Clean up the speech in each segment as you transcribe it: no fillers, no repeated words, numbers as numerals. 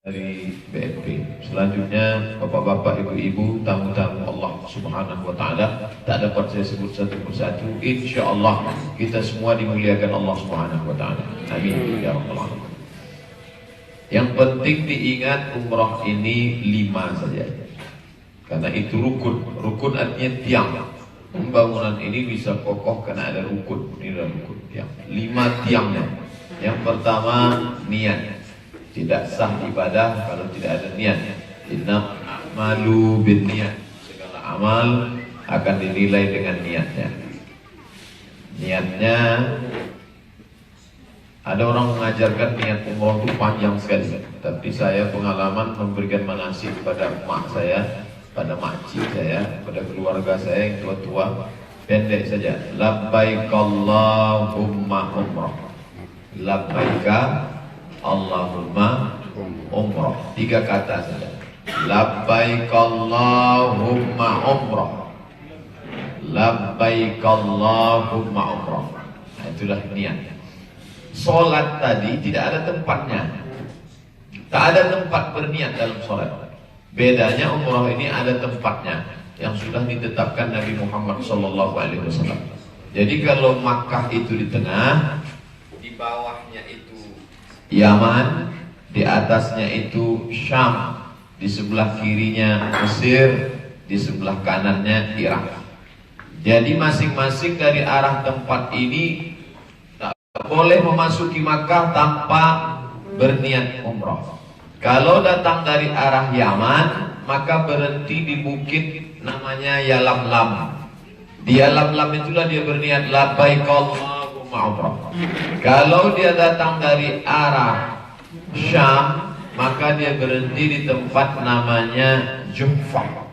dari BNP. Selanjutnya bapak-bapak, ibu-ibu, tamu-tamu Allah Subhanahu wa Ta'ala, tak dapat saya sebut satu persatu. Insya Allah kita semua dimuliakan Allah Subhanahu wa Ta'ala. Amin ya rabbal alamin. Yang penting diingat, umrah ini 5 saja, karena itu rukun. Rukun artinya tiang. Pembangunan ini bisa kokoh karena ada rukun. Ini adalah rukun tiang. 5 tiangnya. Yang pertama, niat. Tidak sah ibadah kalau tidak ada niat. Inna a'malu bin niat. Segala amal akan dinilai dengan niatnya. Niatnya, ada orang mengajarkan niat umroh itu panjang sekali. Tapi saya pengalaman memberikan manasik pada mak saya, pada makcik saya, pada keluarga saya yang tua-tua, pendek saja. Labbaik Allahumma umrah. Labbaika Allahumma umrah. 3 kata saja. Labbaik Allahumma umrah. Labbaik Allahumma umrah. Nah, itulah niat. Solat tadi tidak ada tempatnya. Tak ada tempat berniat dalam solat. Bedanya umrah ini ada tempatnya yang sudah ditetapkan Nabi Muhammad SAW. Jadi kalau Makkah itu di tengah, di bawahnya itu Yaman, di atasnya itu Syam, di sebelah kirinya Mesir, di sebelah kanannya Irak. Jadi masing-masing dari arah tempat ini tak boleh memasuki Makkah tanpa berniat umrah. Kalau datang dari arah Yaman, maka berhenti di bukit namanya Yalamlam. Di Yalamlam itulah dia berniat labbaik Allahumma umrah. Kalau dia datang dari arah Syam, maka dia berhenti di tempat namanya Juhfah.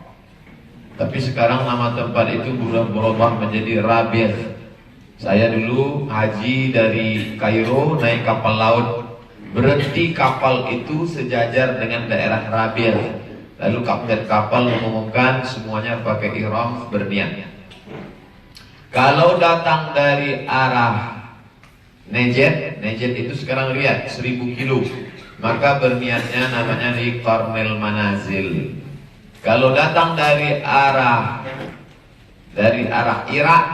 Tapi sekarang nama tempat itu berubah menjadi Rabigh. Saya dulu haji dari Kairo naik kapal laut, berhenti kapal itu sejajar dengan daerah Rabigh. Lalu kapten kapal mengumumkan semuanya pakai ihram berniat. Kalau datang dari arah Najd itu sekarang lihat 1000 kilo, maka berniatnya namanya di Qarnil Manazil. Kalau datang dari arah Irak,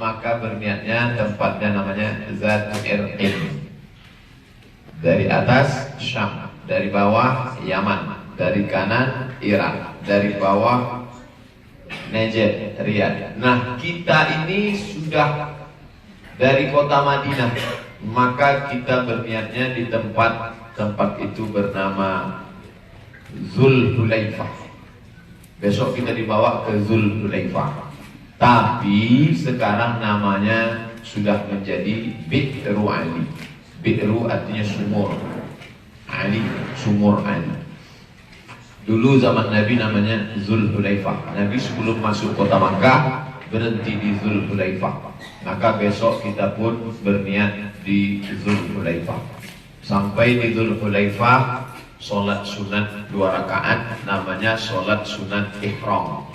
maka berniatnya tempatnya namanya Zatul Irqin. Dari atas Syam, dari bawah Yaman, dari kanan Irak, dari bawah Najd, Riyadh. Nah, kita ini sudah dari kota Madinah, maka kita berniatnya di tempat itu bernama Zulhulaifah. Besok kita dibawa ke Zulhulaifah. Tapi sekarang namanya sudah menjadi Bi'ru Ali. Bi'ru artinya sumur. Ali, sumur Ali. Dulu zaman Nabi namanya Zulhulaifah. Nabi sebelum masuk kota Makkah berhenti di Zulhulaifah. Maka besok kita pun berniat di Zulhulaifah. Sampai di Zulhulaifah, sholat sunat 2 rakaat, namanya sholat sunat ihram.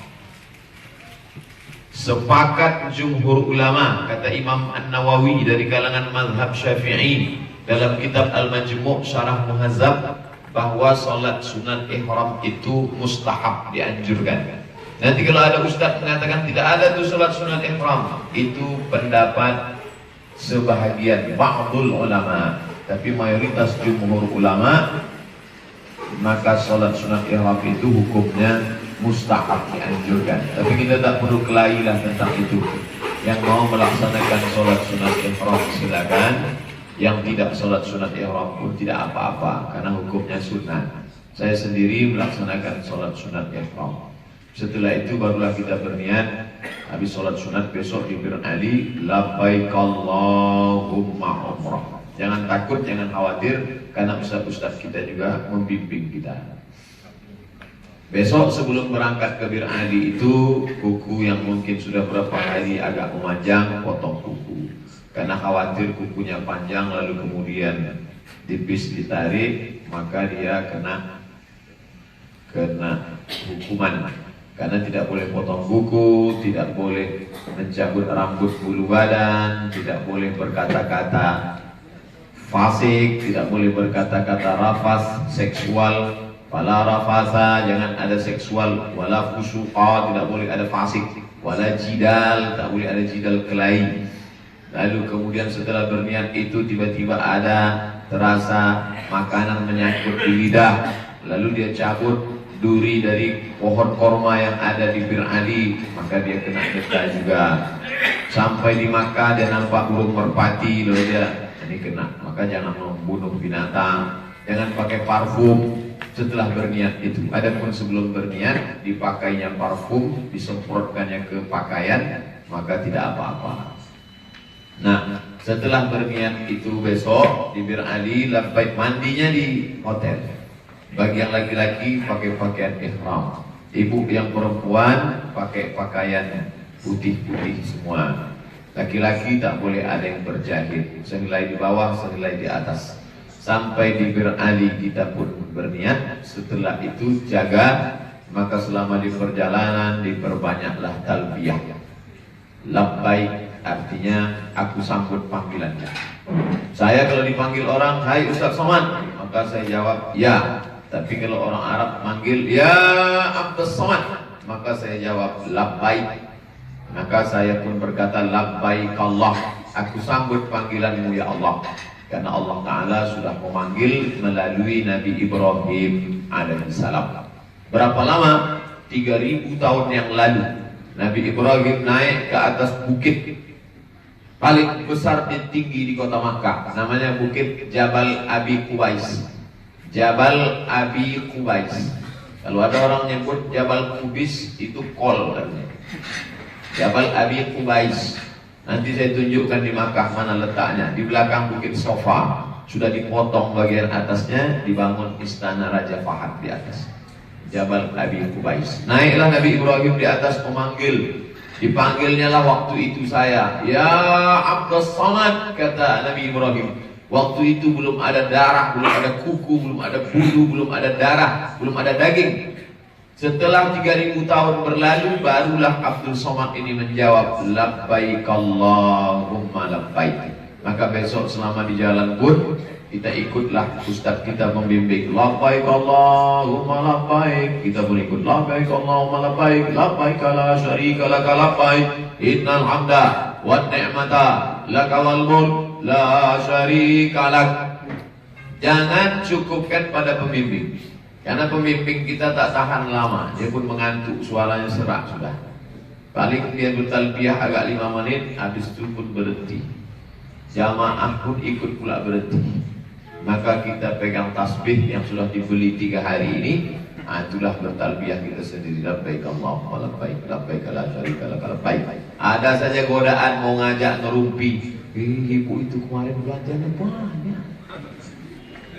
Sepakat jumhur ulama, kata Imam An-Nawawi dari kalangan mazhab Syafi'i dalam kitab Al-Majmu' Syarah Muhazzab, bahwa sholat sunat ihram itu mustahab, dianjurkan. Nanti kalau ada ustaz mengatakan tidak ada tuh sholat sunat ihram, itu pendapat sebahagian ba'dul ulama, tapi mayoritas jumhur ulama, maka sholat sunat ihram itu hukumnya mustahab, dianjurkan. Tapi kita tak perlu kelahilah tentang itu. Yang mau melaksanakan sholat sunat ihram silakan. Yang tidak sholat sunat ihram pun tidak apa-apa, karena hukumnya sunnah. Saya sendiri melaksanakan sholat sunat ihram. Setelah itu barulah kita berniat. Habis sholat sunat besok di Bir Ali, labbaik Allahumma umrah. Jangan takut, jangan khawatir, karena ustaz-ustaz kita juga membimbing kita. Besok sebelum berangkat ke Bir Ali itu, kuku yang mungkin sudah berapa hari agak memanjang, potong kuku. Karena khawatir kukunya panjang lalu kemudian tipis ditarik, maka dia kena hukuman. Karena tidak boleh potong kuku, tidak boleh mencabut rambut bulu badan, tidak boleh berkata-kata fasik, tidak boleh berkata-kata rafas, seksual, wala rafasa, jangan ada seksual, wala fusuqa, tidak boleh ada fasik, wala jidal, tak boleh ada jidal kelahi. Lalu kemudian setelah berniat itu tiba-tiba ada terasa makanan menyangkut di lidah, lalu dia cabut duri dari pohon korma yang ada di Bir Ali, maka dia kena getah juga. Sampai di Makkah dia nampak burung merpati, lalu dia ini kena. Maka jangan membunuh binatang, jangan pakai parfum setelah berniat itu. Adapun sebelum berniat dipakainya parfum, disemprotkannya ke pakaian, maka tidak apa-apa. Nah, setelah berniat itu besok di Bir Ali, labbaik, mandinya di hotel. Bagi yang laki-laki pakai pakaian ihram, ibu yang perempuan pakai pakaian putih-putih semua. Laki-laki tak boleh ada yang berjahit, sehelai di bawah, sehelai di atas. Sampai di Bir Ali kita pun berniat. Setelah itu jaga, maka selama di perjalanan diperbanyaklah talbiyah. Labbaik artinya aku sambut panggilannya. Saya kalau dipanggil orang, hai Ustaz Somad, maka saya jawab ya. Tapi kalau orang Arab manggil ya Abdus Somad, maka saya jawab labbaik. Maka saya pun berkata labbaik Allah, aku sambut panggilanmu ya Allah. Karena Allah Ta'ala sudah memanggil melalui Nabi Ibrahim alaihissalam. Berapa lama? 3000 tahun yang lalu Nabi Ibrahim naik ke atas bukit paling besar dan tinggi di kota Makkah, namanya Bukit Jabal Abi Qubais. Jabal Abi Qubais. Kalau ada orang nyebut Jabal Qubis, itu kol katanya. Jabal Abi Qubais. Nanti saya tunjukkan di Makkah mana letaknya. Di belakang Bukit Sofa. Sudah dipotong bagian atasnya, dibangun istana Raja Fahad di atas. Jabal Abi Qubais. Naiklah Nabi Ibrahim di atas memanggil. Dipanggilnya lah waktu itu saya, ya Abdus Somad, kata Nabi Ibrahim. Waktu itu belum ada darah, belum ada kuku, belum ada bulu, belum ada darah, belum ada daging. Setelah 3000 tahun berlalu, barulah Abdul Somad ini menjawab labbaik Allahumma labbaik. Maka besok selama di jalan pun kita ikutlah Ustaz kita membimbing labbaik Allahumma labbaik. Kita pun ikut labbaik Allahumma labbaik, labbaik la syarika laka labbaik, innal hamda wan ni'mata laka wal mulk la syarika lak. Jangan cukupkan pada pembimbing, karena pembimbing kita tak tahan lama, dia pun mengantuk, suaranya serak sudah. Paling dia bertalbiyah agak 5 menit, habis itu pun berhenti. Jamaah pun ikut pula berhenti. Maka kita pegang tasbih yang sudah dibeli 3 hari ini, itulah bertalbiyah kita sendiri. Labbaik Allahumma labbaik, labbaik la syarika lak labbaik. Ada saja godaan mau ngajak ngerumpi, ibu itu kemarin belanjanya banyak,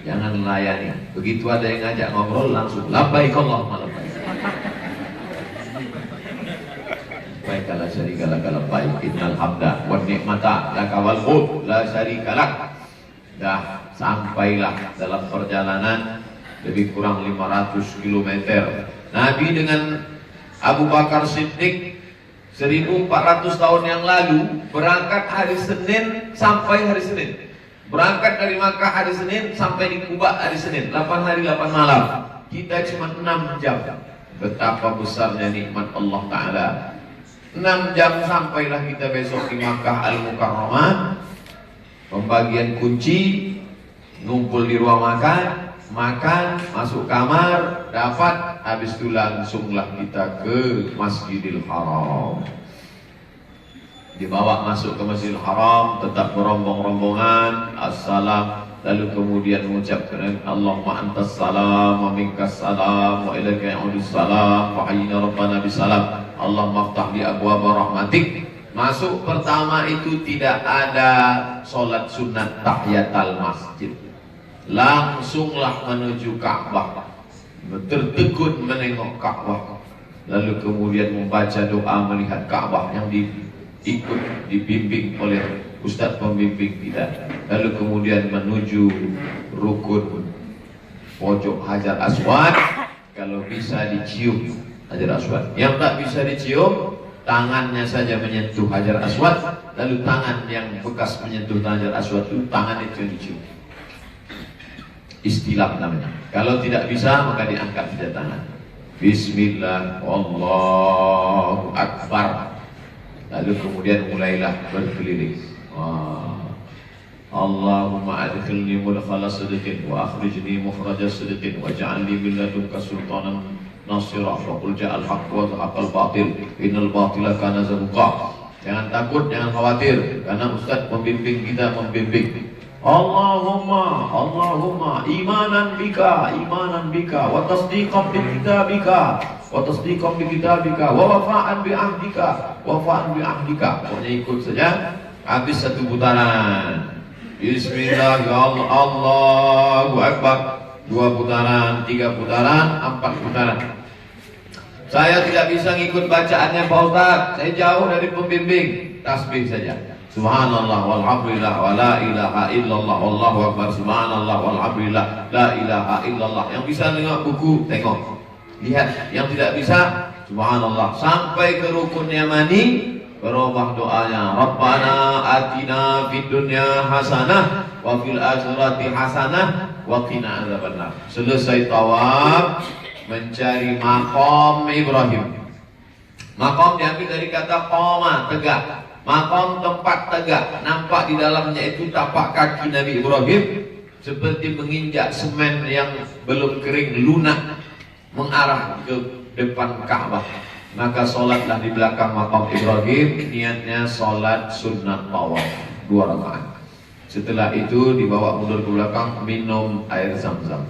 jangan layani. Begitu ada yang ngajak ngobrol langsung labbaik Allahumma labbaik, labbaik la syarika lak labbaik, innal hamda wan ni'mata laka wal mulk la syarika lak. Dah sampailah dalam perjalanan lebih kurang 500 km. Nabi dengan Abu Bakar Siddiq 1400 tahun yang lalu berangkat hari Senin sampai hari Senin. Berangkat dari Makkah hari Senin sampai di Kuba hari Senin. 8 hari 8 malam. Kita cuma 6 jam. Betapa besarnya nikmat Allah Ta'ala. 6 jam sampailah kita besok di Makkah Al-Mukarramah. Pembagian kunci, ngumpul di ruang makan, makan, masuk kamar, dapat, habis itu langsunglah kita ke Masjidil Haram. Dibawa masuk ke Masjidil Haram, tetap berombong-rombongan, assalam, lalu kemudian mengucapkan Allahumma antas salam, wa minkas salam, wa ilaika ya'udus salam, wa hayyina rabbana bisalam, Allahumma aftah li abwaba rahmatik. Masuk pertama itu tidak ada sholat sunat tahiyatul masjid, langsunglah menuju Ka'bah, tertegun menengok Ka'bah, lalu kemudian membaca doa melihat Ka'bah yang dibimbing oleh Ustaz pembimbing kita, lalu kemudian menuju rukun pojok Hajar Aswad. Kalau bisa dicium Hajar Aswad, yang tak bisa dicium tangannya saja menyentuh Hajar Aswad, lalu tangan yang bekas menyentuh Hajar Aswad itu tangan itu dicium. Istilah namanya. Kalau tidak bisa maka diangkat saja tangan. Bismillah, Allahu Akbar. Lalu kemudian mulailah berkeliling. Allahumma adkhilni mudkhala sidqin wa akhrijni mukhraja sidqin waj'alni min ladunka sultanan nasira wa qul ja'al haqq wa zahaqal batil innal batila kana zahuqa. Jangan takut, jangan khawatir, karena Ustaz pembimbing kita membimbing. Allahumma imanan bika wa tasdiqan bi kitabika wa wafa'an bi ahdika. Pokoknya ikut saja habis satu putaran. Bismillah, ya Allah, Allahu Akbar. 2 putaran, 3 putaran, 4 putaran. Saya tidak bisa ngikut bacaannya Pak Ustaz. Saya jauh dari pembimbing. Tasbih saja. Subhanallah walhamdulillah wa la ilaha illallah wallahu akbar. Subhanallah walhamdulillah la ilaha illallah. Yang bisa tengok buku, tengok. Lihat. Yang tidak bisa, subhanallah. Sampai ke rukun yamani, berubah doanya. Rabbana atina fid dunya hasanah wa fil akhirati hasanah wa qina adzabannar. Selesai tawaf, mencari maqam Ibrahim. Maqam diambil dari kata qama, tegak. Maqam tempat tegak. Nampak di dalamnya itu tapak kaki Nabi Ibrahim seperti menginjak semen yang belum kering, lunak, mengarah ke depan Ka'bah. Maka sholatlah di belakang maqam Ibrahim. Niatnya sholat sunnah tawaf 2 rakaat. Setelah itu dibawa mundur ke belakang, minum air zam-zam.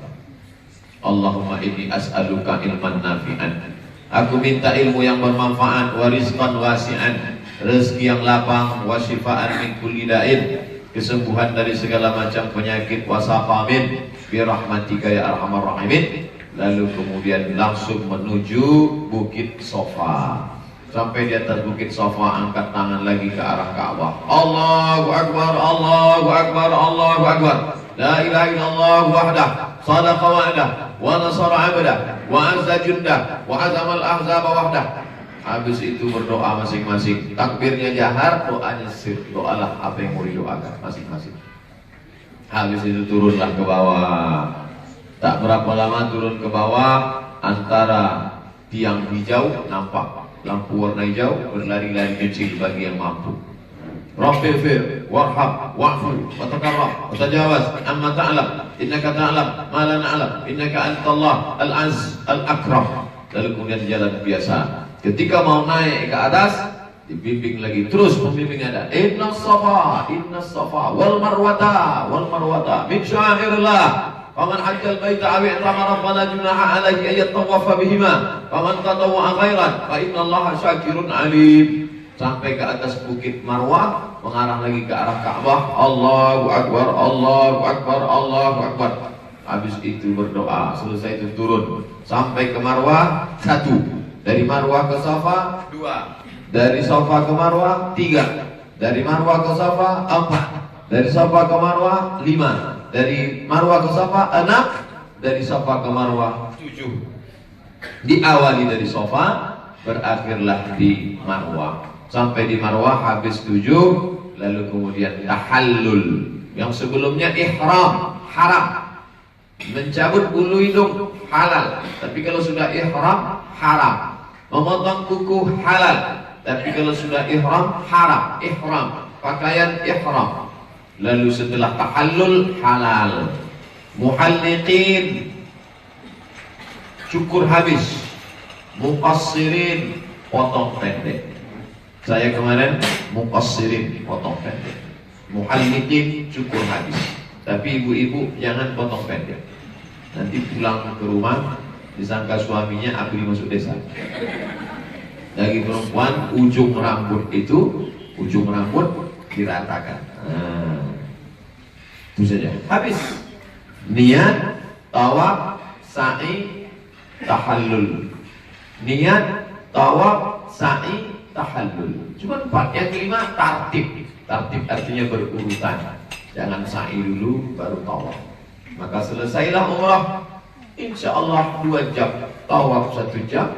Allahumma inni as'aluka ilman nafi'an. Aku minta ilmu yang bermanfaat, wa rizqan wasi'an, rezeki yang lapang, wa syifaan min kulli da'in, kesembuhan dari segala macam penyakit, wa saqamin bi rahmatika ya arhamar rahimin. Lalu kemudian langsung menuju Bukit Sofa. Sampai di atas Bukit Sofa, angkat tangan lagi ke arah Ka'bah. Allahu Akbar, Allahu Akbar, Allahu Akbar. La ilaha illallah wahdah, sadaqa wa'dah, wa nasara 'abdah, wa azza jundah, wa azamal ahzaba wahdah. Habis itu berdoa masing-masing. Takbirnya jahar, doanya sir. Doalah apa yang mau didoakan masing-masing. Habis itu turunlah ke bawah. Tak berapa lama turun ke bawah, antara tiang hijau nampak lampu warna hijau, berlari-lari kecil bagi yang mampu. Rabbifir warham wa'fu wa takarram wa tajawaz amma ta'lam innaka ta'lam ma la na'lam innaka antallah al-azz al-akram. Lalu kemudian jalan biasa. Ketika mau naik ke atas, dibimbing lagi, terus pembimbing ada. Inna safa wal marwata min syairillah. Faman hajjal baita aw i'tamara fala junaha alaihi ay yatawafa bihima. Faman tatawwa khairan fa innallaha syakirun alim. Sampai ke atas Bukit Marwah, mengarah lagi ke arah Ka'bah. Allahu Akbar, Allahu Akbar, Allahu Akbar. Habis itu berdoa, selesai itu turun sampai ke Marwah 1. Dari Marwah ke Safa 2. Dari Safa ke Marwah 3. Dari Marwah ke Safa 4. Dari Safa ke Marwah 5. Dari Marwah ke Safa 6. Dari Safa ke Marwah 7. Diawali dari Safa, berakhirlah di Marwah. Sampai di Marwah habis 7, lalu kemudian tahallul. Yang sebelumnya ihram, haram. Mencabut bulu hidung halal, tapi kalau sudah ihram haram. Memotong kuku halal, tapi kalau sudah ihram haram. Ihram, pakaian ihram. Lalu setelah tahallul halal. Muhalliqin, cukur habis. Muqassirin, potong pendek. Saya kemarin muqassirin, potong pendek. Muhalliqin, cukur habis. Tapi ibu-ibu jangan potong pendek. Nanti pulang ke rumah disangka suaminya abdi masuk desa. Bagi perempuan, ujung rambut diratakan. Itu saja. Habis. Niat, tawaf, sa'i, tahallul. Niat, tawaf, sa'i, tahallul. Cuma 4. Yang kelima tartib. Tartib artinya berurutan. Jangan sa'i dulu baru tawaf. Maka selesailah umrah. Insya Allah 2 jam. Tawaf 1 jam.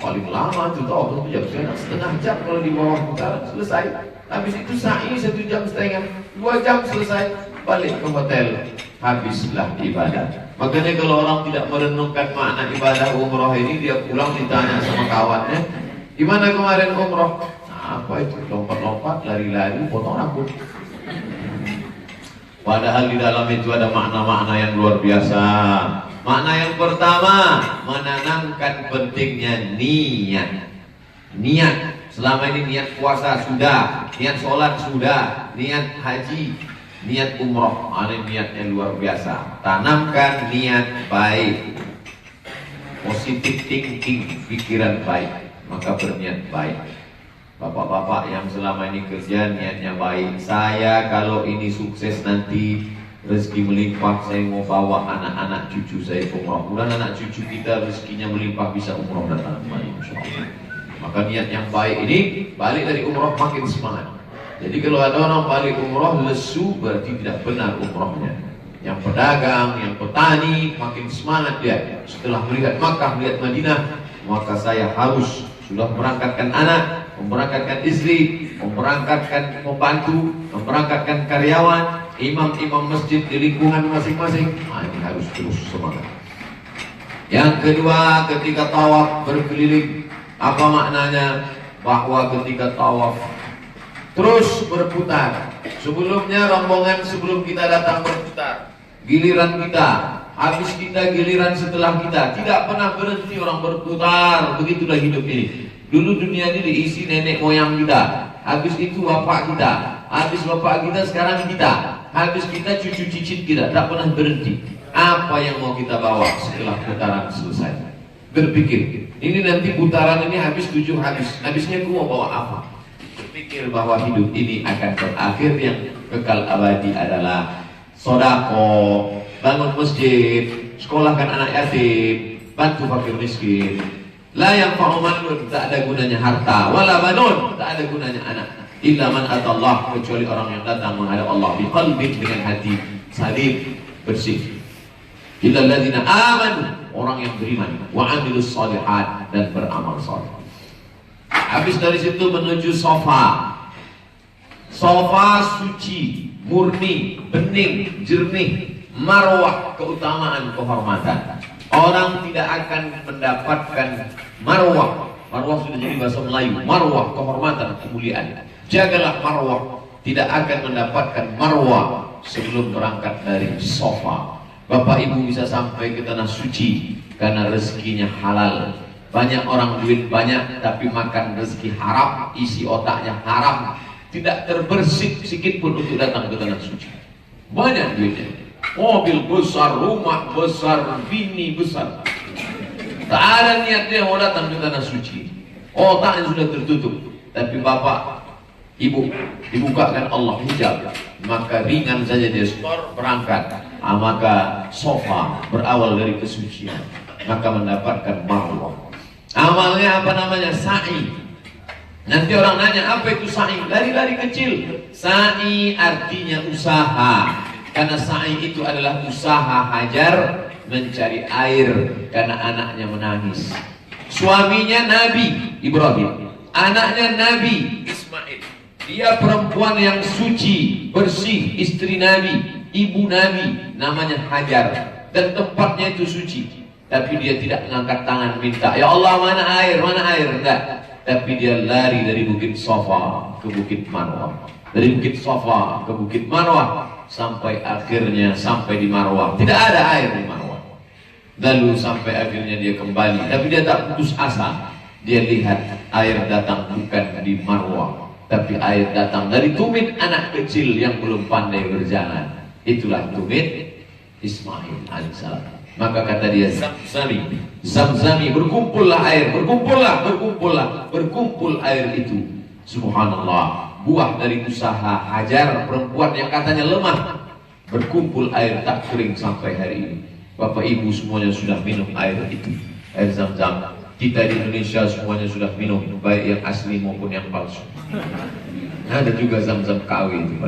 Paling lama itu tawaf 1 jam. Setengah jam kalau di bawah putaran selesai. Habis itu sa'i 1,5 jam. 2 jam selesai. Balik ke hotel. habislah ibadah. Makanya kalau orang tidak merenungkan makna ibadah umroh ini, dia pulang ditanya sama kawannya, gimana kemarin umroh? Nah, apa itu? Lompat-lompat, lari-lari, potong rambut. Padahal di dalam itu ada makna-makna yang luar biasa. Makna yang pertama, menanamkan pentingnya niat. Niat. Selama ini niat puasa sudah, niat sholat sudah, niat haji, niat umroh, ini niatnya luar biasa. Tanamkan niat baik, positive thinking, pikiran baik, maka berniat baik. Bapak-bapak yang selama ini kerja niatnya baik, saya kalau ini sukses nanti rezeki melimpah, saya mau bawa anak-anak cucu saya umroh. Mudah anak cucu kita rezekinya melimpah bisa umroh datang kembali, insyaallah. Maka niat yang baik ini balik dari umroh makin semangat. Jadi kalau ada orang balik umroh lesu, berarti tidak benar umrohnya. Yang pedagang, yang petani makin semangat dia. Setelah melihat Makkah, melihat Madinah, maka saya harus sudah memberangkatkan anak, memberangkatkan istri, memberangkatkan pembantu, memberangkatkan karyawan, imam-imam masjid di lingkungan masing-masing. Ini harus terus semangat. Yang kedua, ketika tawaf berkeliling, apa maknanya? Bahwa ketika tawaf terus berputar. Sebelumnya rombongan sebelum kita datang berputar, giliran kita, habis kita, giliran setelah kita. Tidak pernah berhenti orang berputar. Begitulah hidup ini. Dulu dunia ini diisi nenek moyang kita, habis itu bapak kita, habis bapak kita sekarang kita, habis kita cucu cicit kita. Tak pernah berhenti. Apa yang mau kita bawa setelah putaran selesai? Berpikir, ini nanti putaran ini habis 7 habis. Habisnya aku mau bawa apa? Berpikir bahwa hidup ini akan berakhir, yang kekal abadi adalah sodako, bangun masjid, sekolahkan anak yatim, bantu fakir miskin. La yang fa'umanun, tak ada gunanya harta, wala banun, tak ada gunanya anak. Illa man atallah, kecuali orang yang datang menghadap Allah biqalbin, dengan hati salim, bersih. Illa alladzina amanu, orang yang beriman, wa amilus shalihat, dan beramal saleh. Habis dari situ menuju Safa. Safa suci, murni, bening, jernih. Marwah, keutamaan, kehormatan. Orang tidak akan mendapatkan marwah. Marwah sudah jadi bahasa Melayu. Marwah, kehormatan, kemuliaan. Jagalah marwah. Tidak akan mendapatkan marwah sebelum berangkat dari Safa. Bapak ibu bisa sampai ke tanah suci karena rezekinya halal. Banyak orang duit banyak tapi makan rezeki haram, isi otaknya haram, tidak terbersih sedikit pun untuk datang ke tanah suci. Banyak duitnya, mobil besar, rumah besar, bini besar, tak ada niat dia mau datang ke tanah suci. Otaknya sudah tertutup. Tapi bapak ibu dibukakan Allah hijab, maka ringan saja dia berangkat. Maka Safa berawal dari kesucian, maka mendapatkan marwah. Amalnya apa namanya? Sa'i. Nanti orang nanya, apa itu sa'i? Lari-lari kecil. Sa'i artinya usaha. Karena sa'i itu adalah usaha Hajar mencari air karena anaknya menangis. Suaminya Nabi Ibrahim, anaknya Nabi Ismail. Dia perempuan yang suci, bersih, istri Nabi, ibu Nabi, namanya Hajar, dan tempatnya itu suci. Tapi dia tidak mengangkat tangan minta, ya Allah mana air, mana air, enggak. Tapi dia lari dari Bukit Safa ke Bukit Marwah, dari Bukit Safa ke Bukit Marwah, sampai akhirnya sampai di Marwah. Tidak ada air di Marwah. Lalu sampai akhirnya dia kembali, tapi dia tak putus asa. Dia lihat air datang bukan di Marwah, tapi air datang dari tumit anak kecil yang belum pandai berjalan. Itulah tumit Ismail alaihissalam. Maka kata dia, Zamzami, berkumpullah air, berkumpul air itu. Subhanallah, buah dari usaha Hajar, perempuan yang katanya lemah, berkumpul air tak kering sampai hari ini. Bapak ibu semuanya sudah minum air itu, air Zam-Zam. Kita di Indonesia semuanya sudah minum, baik yang asli maupun yang palsu. Ada juga Zam-Zam KW itu,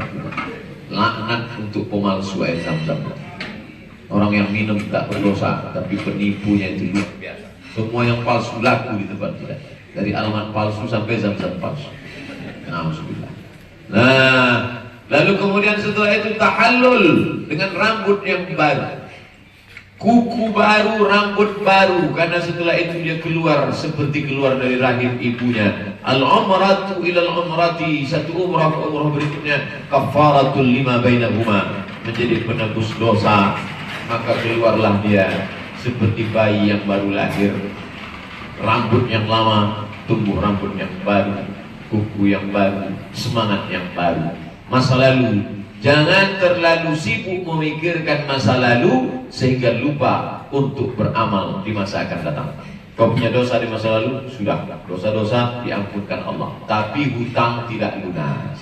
laknat untuk pemalsu air Zam-Zam. Orang yang minum tak berdosa, tapi penipunya itu luar biasa. Semua yang palsu laku di tempat kita, dari alman palsu sampai Zam-Zam palsu. Nah, Lalu kemudian setelah itu tahallul dengan rambut yang baru, kuku baru, rambut baru, karena setelah itu dia keluar seperti keluar dari rahim ibunya. Al-umratu ilal umrati, satu umrah ke umrah berikutnya, kafaratul lima bainahuma, menjadi penebus dosa. Maka keluarlah dia seperti bayi yang baru lahir, rambut yang lama tumbuh rambut yang baru, kuku yang baru, semangat yang baru. Masa lalu, jangan terlalu sibuk memikirkan masa lalu sehingga lupa untuk beramal di masa akan datang. Kau punya dosa di masa lalu, sudah, dosa-dosa diampunkan Allah, tapi hutang tidak lunas.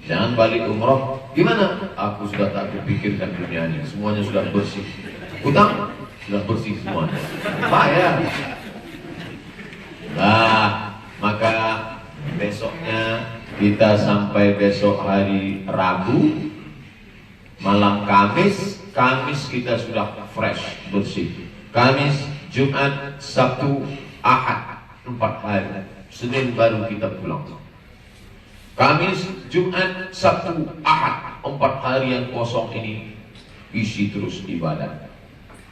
Jangan balik umroh, gimana? Aku sudah tak berpikirkan dunia ini, semuanya sudah bersih. Hutang sudah bersih semuanya, bayar. Nah, maka besoknya kita sampai besok hari Rabu, malam Kamis, Kamis kita sudah fresh, bersih. Kamis, Jumat, Sabtu, Ahad, 4 hari. Senin baru kita pulang. Kamis, Jumat, Sabtu, Ahad, 4 hari yang kosong ini isi terus ibadah.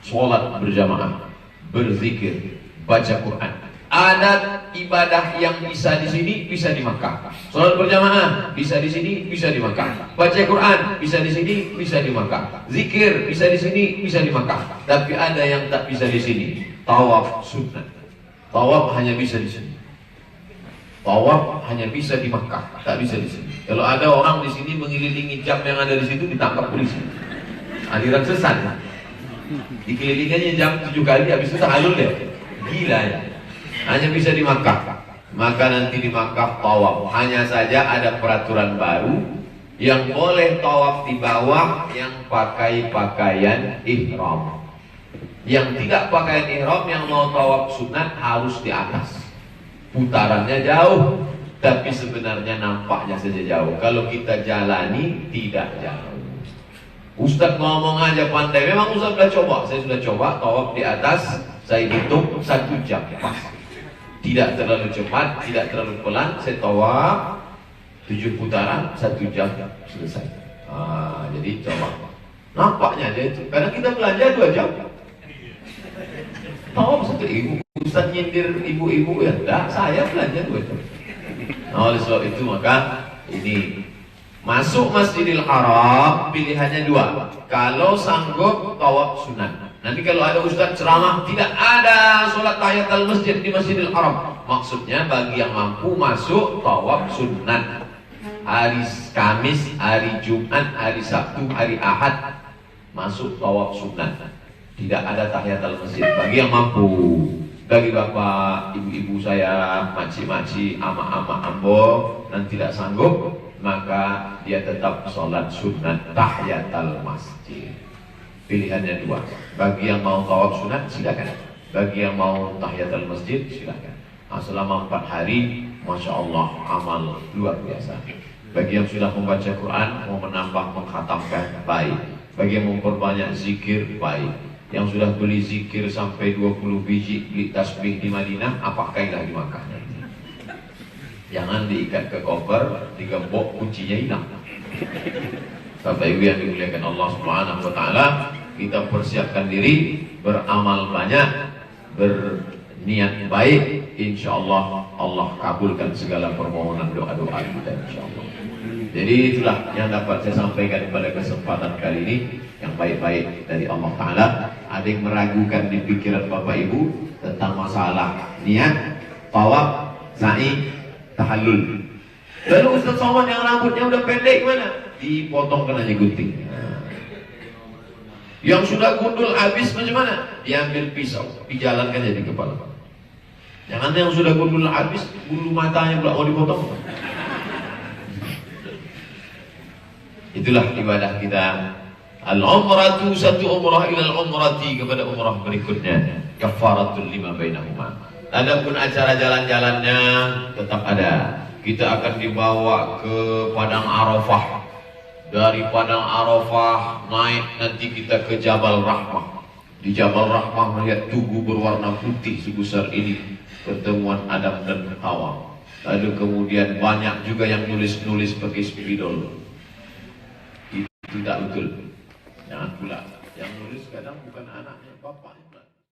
Sholat berjamaah, berzikir, baca Quran. Ada ibadah yang bisa di sini, bisa di Makkah. Sholat berjamaah bisa di sini, bisa di Makkah. Baca Quran bisa di sini, bisa di Makkah. Zikir bisa di sini, bisa di Makkah. Tapi ada yang tak bisa di sini. Tawaf sunnah. Tawaf hanya bisa di sini. Tawaf hanya bisa di Makkah, tak bisa di sini. Kalau ada orang di sini mengelilingi jam yang ada di situ, ditangkap polisi. Aliran sesat. Dikelilingannya jam 7 kali, habis itu halul deh. Gila ya. Hanya bisa di Makkah. Maka nanti di Makkah tawaf. Hanya saja ada peraturan baru, yang boleh tawaf di bawah yang pakai pakaian ihram. Yang tidak pakaian ihram, yang mau tawaf sunat harus di atas. Putarannya jauh, tapi sebenarnya nampaknya saja jauh. Kalau kita jalani tidak jauh. Ustaz ngomong aja pandai. Memang Ustaz sudah coba. Saya sudah coba tawaf di atas. Saya hitung 1 jam pas. Tidak terlalu cepat, tidak terlalu pelan. Saya tawaf 7 putaran, 1 jam selesai. Jadi coba. Nampaknya aja itu. Karena kita belanja 2 jam. Tawaf 1 ibu. Ustaz nyindir ibu-ibu ya. Enggak, saya belanja 2 jam. Nah, oleh sebab itu maka ini masuk Masjidil Haram pilihannya 2. Kalau sanggup tawaf sunat. Nanti kalau ada ustaz ceramah tidak ada sholat tahiyatul masjid di Masjidil Haram. Maksudnya bagi yang mampu masuk tawaf sunat. Hari Kamis, hari Jumat, hari Sabtu, hari Ahad masuk tawaf sunat. Tidak ada tahiyatul masjid bagi yang mampu. Bagi bapak, ibu-ibu saya, makcik-makcik, ama-ama ambo dan tidak sanggup, maka dia tetap sholat sunat tahiyatul masjid. Pilihannya 2. Bagi yang mau tawaf sunat silakan. Bagi yang mau tahiyatul masjid silakan. Selama 4 hari, masya Allah amal luar biasa. Bagi yang sudah membaca Quran, mau menambah mengkhatamkan, baik. Bagi yang memperbanyak zikir, baik. Yang sudah beli zikir sampai 20 biji beli tasbih di Madinah, apakahlah di Makkah. Jangan diikat ke koper, digembok, kuncinya hilang. Bapak Ibu yang dimuliakan Allah Subhanahu wa taala, kita persiapkan diri, beramal banyak, berniat baik, insyaallah Allah kabulkan segala permohonan doa-doa kita insyaallah. Jadi itulah yang dapat saya sampaikan pada kesempatan kali ini, yang baik-baik dari Allah taala. Ada yang meragukan di pikiran Bapak Ibu tentang masalah niat, tawaf, sa'i, tahallul. Lalu Ustaz Somad yang rambutnya udah pendek mana? Dipotongkan aja gunting. Yang sudah gundul habis macam mana? Diambil pisau, dijalankan jadi kepala. Jangan yang sudah gundul habis, bulu matanya pula mau dipotong. Itulah ibadah kita. Al-umratu, satu umrah ilal umrati, kepada umrah berikutnya. Kafaratul lima bainahuma. Adapun acara jalan-jalannya tetap ada. Kita akan dibawa ke Padang Arafah. Dari Padang Arafah naik nanti kita ke Jabal Rahmah. Di Jabal Rahmah melihat tugu berwarna putih sebesar ini, pertemuan Adam dan Hawa. Lalu kemudian banyak juga yang nulis-nulis pakai spidol. Itu tak betul. Jangan pula. Yang nulis kadang bukan anaknya, bapaknya.